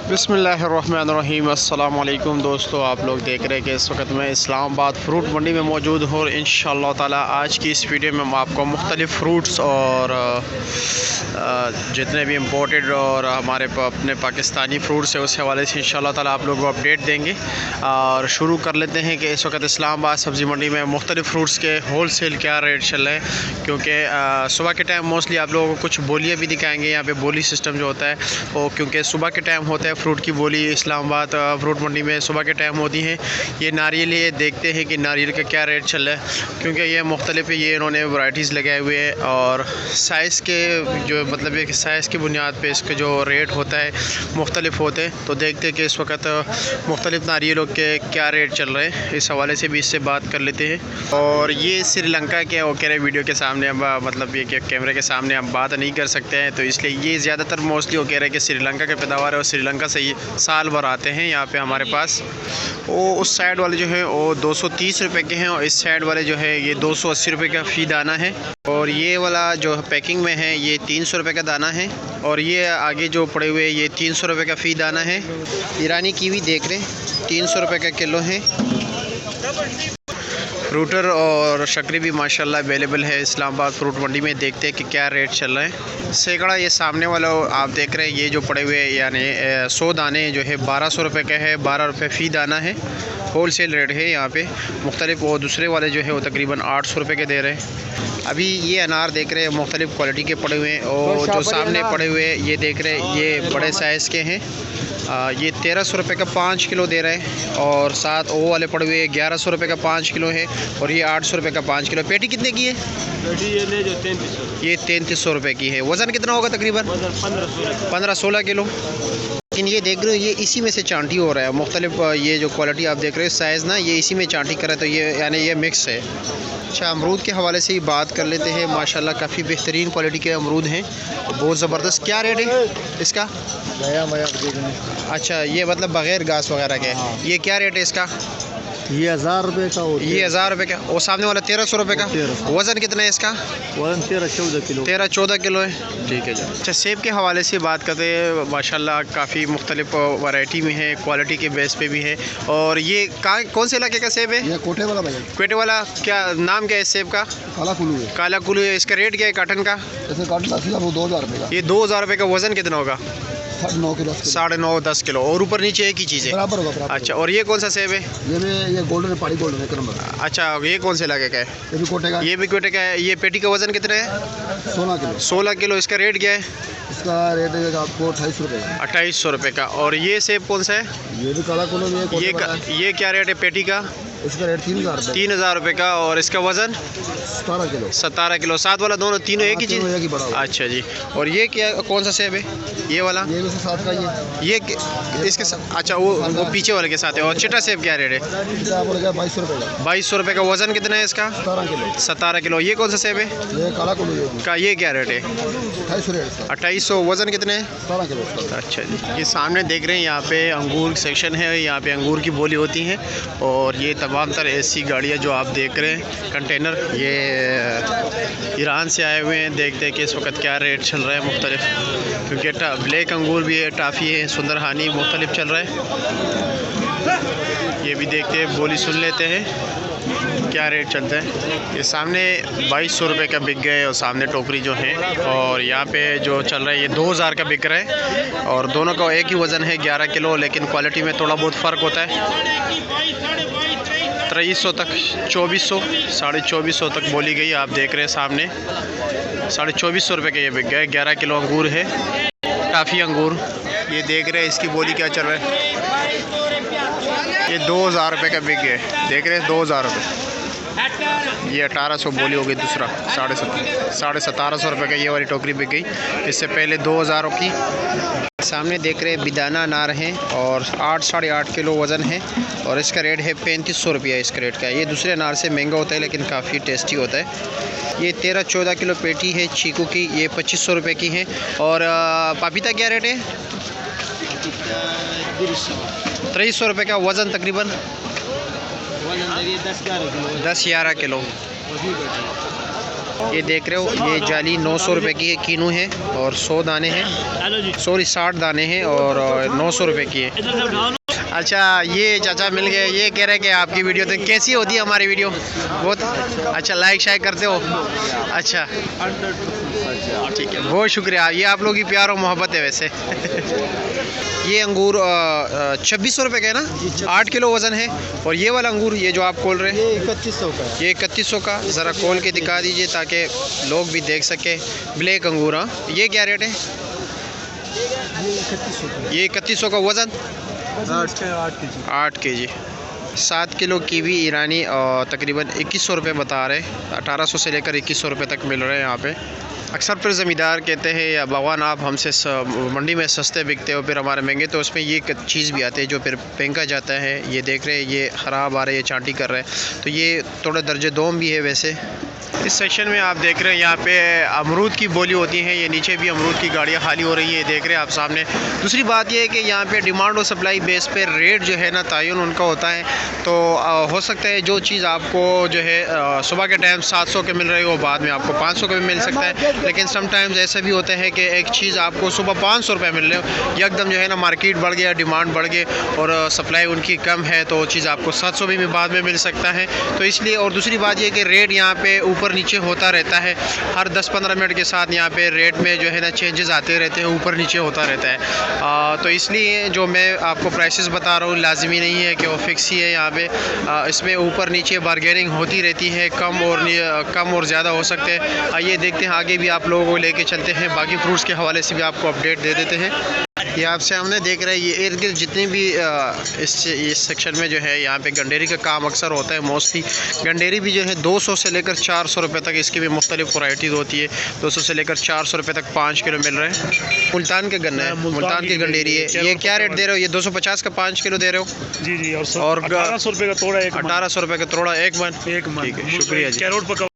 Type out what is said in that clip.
बिस्मिल्लाहिर्रहमानिर्रहीम। अस्सलाम वालेकुम दोस्तों, आप लोग देख रहे हैं कि इस वक्त मैं इस्लामाबाद फ़्रूट मंडी में मौजूद हूँ और इंशाअल्लाह ताला आज की इस वीडियो में मैं आपको मुख्तलिफ़ फ़्रूट्स और जितने भी इम्पोर्टेड और हमारे अपने पाकिस्तानी फ़्रूट्स है उस हवाले से इंशाअल्लाह ताला आप लोगों को अपडेट देंगे। और शुरू कर लेते हैं कि इस वक्त इस्लामाबाद सब्ज़ी मंडी में मुख्तलिफ़ फ़्रूट्स के होल सेल क्या रेट चल रहे हैं, क्योंकि सुबह के टाइम मोस्टली आप लोगों को कुछ बोलियाँ भी दिखाएँगे। यहाँ पर बोली सिस्टम जो होता है वो क्योंकि सुबह के टाइम होता है फ्रूट की बोली इस्लामाबाद फ्रूट मंडी में सुबह के टाइम होती है। ये नारियल, ये देखते हैं कि नारियल का क्या रेट चल रहा है, क्योंकि ये मुख्तलिफ ये इन्होंने वैराइटीज़ लगाए हुए हैं और साइज़ के जो मतलब ये साइज़ की बुनियाद पे इसके जो रेट होता है मुख्तलिफ होते हैं। तो देखते हैं कि इस वक्त मुख्तलिफ नारियलों के क्या रेट चल रहे हैं, इस हवाले से भी इससे बात कर लेते हैं। और ये श्रीलंका के वो कह रहे वीडियो के सामने अब मतलब ये कि कैमरे के सामने हम बात नहीं कर सकते हैं, तो इसलिए ये ज़्यादातर मोस्टली वो कह रहे हैं कि श्रीलंका के पैदावार है और श्रीलंका से साल भर आते हैं यहाँ पे हमारे पास। वो उस साइड वाले जो है वो 230 रुपये के हैं और इस साइड वाले जो है ये 280 रुपये का फ़ी दाना है। और ये वाला जो पैकिंग में है ये 300 रुपये का दाना है और ये आगे जो पड़े हुए ये 300 रुपये का फ़ी दाना है। ईरानी कीवी देख रहे 300 रुपये का किलो है। फ्रूटर और शक्करी भी माशाल्लाह अवेलेबल है इस्लामाबाद फ्रूट मंडी में। देखते हैं कि क्या रेट चल रहा है। सैकड़ा ये सामने वाला आप देख रहे हैं, ये जो पड़े हुए यानी 100 दाने जो है 1200 रुपये का है, 12 रुपये फ़ी दाना है। होल सेल रेट है यहाँ पे मुख्तलिफ। वो दूसरे वाले जो है वो तकरीबन 800 रुपये के दे रहे हैं। अभी ये अनार देख रहे हैं मुख्तलिफ़ क्वालिटी के पड़े हुए हैं और जो सामने पड़े हुए ये देख रहे हैं ये बड़े साइज़ के हैं। ये 1300 रुपये का 5 किलो दे रहे हैं और साथ वो वाले पड़े हुए 1100 रुपये का 5 किलो है और ये 800 रुपये का 5 किलो। पेटी कितने की है? पेटी ये ले जो 3300। ये 3300 रुपये की है। वज़न कितना होगा तकरीबन? 15-16 किलो। लेकिन ये देख रहे हो ये इसी में से चांटी हो रहा है मुख्तलिफ। ये जो क्वालिटी आप देख रहे हो साइज़ ना ये इसी में चांटी कर रहा है, तो ये यानी ये मिक्स है। अच्छा, अमरूद के हवाले से ही बात कर लेते हैं। माशाल्लाह काफ़ी बेहतरीन क्वालिटी के अमरूद हैं, बहुत ज़बरदस्त। क्या रेट है इसका? अच्छा, ये मतलब बग़ैर घास वगैरह के। ये क्या रेट है इसका? ये 1000 रुपये का। ये 1000 रुपये का। और सामने वाला 1300 रुपये का। वज़न कितना है इसका? वज़न 13-14 किलो। 13-14 किलो है। ठीक है जी। अच्छा, सेब के हवाले से बात करते हैं। माशाल्लाह काफ़ी मुख्तलिफ वैरायटी में है, क्वालिटी के बेस पे भी है। और ये कौन से इलाके का सेब है? ये कोटे वाला भैया। कोटे वाला। क्या नाम क्या है इस सेब का? काला कुल्लू है। काला कुल्लू है। इसका रेट क्या है काटन का? ऐसे काटन का वो 2000 रुपये का। ये 2000 रुपये का। वज़न कितना होगा? 9.5 किलो। 9.5-10 किलो। और ऊपर नीचे एक ही चीज़ है बराबर होगा। अच्छा, और ये कौन सा सेब है? ये गोल्डन है, पहाड़ी गोल्डन है नंबर। अच्छा, ये कौन से इलाके का है? ये भी कोटे का। ये भी कोटे का है। ये पेटी का वज़न कितना है? 16 किलो। 16 किलो। इसका रेट क्या है? इसका रेट है आपको 2800 रुपये का। 2800 रुपये का। और ये सेब कौन सा है? ये भी काला कुल्लू है। ये क्या रेट है पेटी का? इसका रेट 3000 रुपये। 3000 रुपये का। और इसका वज़न 17 किलो। 17 किलो। साथ वाला दोनों तीनों एक ही चीज़? अच्छा जी। और ये क्या कौन सा सेब है? ये वाला? ये भी साथ का ये इसके साथ। अच्छा, वो पीछे वाले के साथ है। और चिट्टा सेब क्या रेट है? 2200 रुपये का। 2200 रुपये का। वज़न कितना है इसका? 17 किलो। 17 किलो। ये कौन सा सेब है? ये काला कुल्लू का। ये क्या रेट है? 2800। वज़न कितने है? 17 किलो। अच्छा जी। ये सामने देख रहे हैं यहाँ पे अंगूर सेक्शन है, यहाँ पे अंगूर की बोली होती है। और ये तमाम तर ऐसी गाड़ियाँ जो आप देख रहे हैं कंटेनर ये ईरान से आए हुए हैं। देखते हैं कि इस वक्त क्या रेट चल रहा है मुख्तलिफ, क्योंकि ब्लैक अंगूर भी है, टाफ़ी है, सुंदरहानी मुख्तलिफ चल रहा है। ये भी देखते हैं, बोली सुन लेते हैं क्या रेट चलता है। ये सामने 2200 रुपये का बिक गए और सामने टोकरी जो है। और यहाँ पे जो चल रहा है ये 2000 का बिक रहा है और दोनों का एक ही वज़न है 11 किलो, लेकिन क्वालिटी में थोड़ा बहुत फ़र्क होता है। 2300 तक, 2400, 2450 तक बोली गई। आप देख रहे हैं सामने 2450 रुपये के ये बिक गए। 11 किलो अंगूर है, काफ़ी अंगूर। ये देख रहे हैं इसकी बोली क्या चल रहा है। ये 2000 रुपये का बिक गए। देख रहे हैं 2000 रुपये। ये 1800 बोली हो गई। दूसरा 1750 रुपये का ये वाली टोकरी बिक गई। इससे पहले 2000 की। सामने देख रहे हैं बिदाना अनार हैं और 8-8.5 किलो वज़न है और इसका रेट है 3500 रुपया। इसका रेट का ये दूसरे अनार से महंगा होता है लेकिन काफ़ी टेस्टी होता है। ये 13-14 किलो पेटी है चीकू की, ये 2500 रुपये की है। और पपीता क्या रेट है? 2300 रुपये का। वज़न तकरीबन 10-11 किलो। ये देख रहे हो, ये जाली 900 रुपये की है, कीनू है और 100 दाने हैं, सॉरी 60 दाने हैं और 900 रुपये की है। अच्छा, ये चाचा मिल गए, ये कह रहे हैं कि आपकी वीडियो तो कैसी होती है हमारी वीडियो? बहुत अच्छा, लाइक शाइक करते हो? अच्छा ठीक है, बहुत शुक्रिया, ये आप लोगों की प्यार और मोहब्बत है वैसे। ये अंगूर 2600 रुपये का है ना, 8 किलो वज़न है। और ये वाला अंगूर, ये जो आप खोल रहे हैं, ये 3100 का है। ये 3100 का, ज़रा खोल के दिखा दीजिए ताकि लोग भी देख सके। ब्लैक अंगूर, हाँ, ये क्या रेट है? ये 3100 का, वज़न 8 kg। 7 किलो कीवी ईरानी और तकरीबन 2100 रुपये बता रहे, 1800 से लेकर 2100 रुपये तक मिल रहे हैं यहाँ पे। अक्सर फिर ज़मींदार कहते हैं या बागवान, आप हमसे मंडी में सस्ते बिकते हो, फिर हमारे महंगे, तो उसमें ये चीज़ भी आती है जो फिर फेंका जाता है। ये देख रहे हैं, ये ख़राब आ रहा है, ये चांटी कर रहा है, तो ये थोड़ा दर्जे दोम भी है वैसे। इस सेक्शन में आप देख रहे हैं, यहाँ पे अमरूद की बोली होती है। ये नीचे भी अमरूद की गाड़ियाँ खाली हो रही है, देख रहे हैं आप सामने। दूसरी बात ये है कि यहाँ पे डिमांड और सप्लाई बेस पे रेट जो है ना तयन उनका होता है। तो हो सकता है जो चीज़ आपको जो है सुबह के टाइम 700 के मिल रही हो, बाद में आपको 500 के भी मिल सकता है। लेकिन समटाइम्स ऐसा भी होता है कि एक चीज़ आपको सुबह 500 रुपये मिल रहे हो, एकदम जो है ना मार्केट बढ़ गया, डिमांड बढ़ गई और सप्लाई उनकी कम है, तो वो चीज़ आपको 700 भी बाद में मिल सकता है। तो इसलिए, और दूसरी बात ये कि रेट यहाँ पे ऊपर नीचे होता रहता है, हर 10-15 मिनट के साथ यहाँ पे रेट में जो है ना चेंजेस आते रहते हैं, ऊपर नीचे होता रहता है। तो इसलिए जो मैं आपको प्राइसेस बता रहा हूँ लाजमी नहीं है कि वो फिक्स ही है। यहाँ पे इसमें ऊपर नीचे बारगेनिंग होती रहती है, कम और ज़्यादा हो सकते हैं। आइए देखते हैं, आगे भी आप लोगों को लेके चलते हैं, बाकी फ्रूट्स के हवाले से भी आपको अपडेट दे देते हैं। ये आपसे हमने देख रहे हैं, ये इर्द गिर्द जितने भी इस सेक्शन में जो है यहाँ पे गंडेरी का काम अक्सर होता है। मोस्टली गंडेरी भी जो है 200 से लेकर 400 रुपये तक, इसकी भी मुख्तलिफ वैराइटीज़ होती है। 200 से लेकर 400 रुपये तक 5 किलो मिल रहे हैं। मुल्तान के गन्ना है, मुल्तान की गंडेरी है। ये क्या रेट दे रहे हो? ये 250 का 5 किलो दे रहे हो? जी, और 1800 रुपये का तोड़ा, 1800 रुपये का तोड़ा, एक मन। ठीक है, शुक्रिया जी।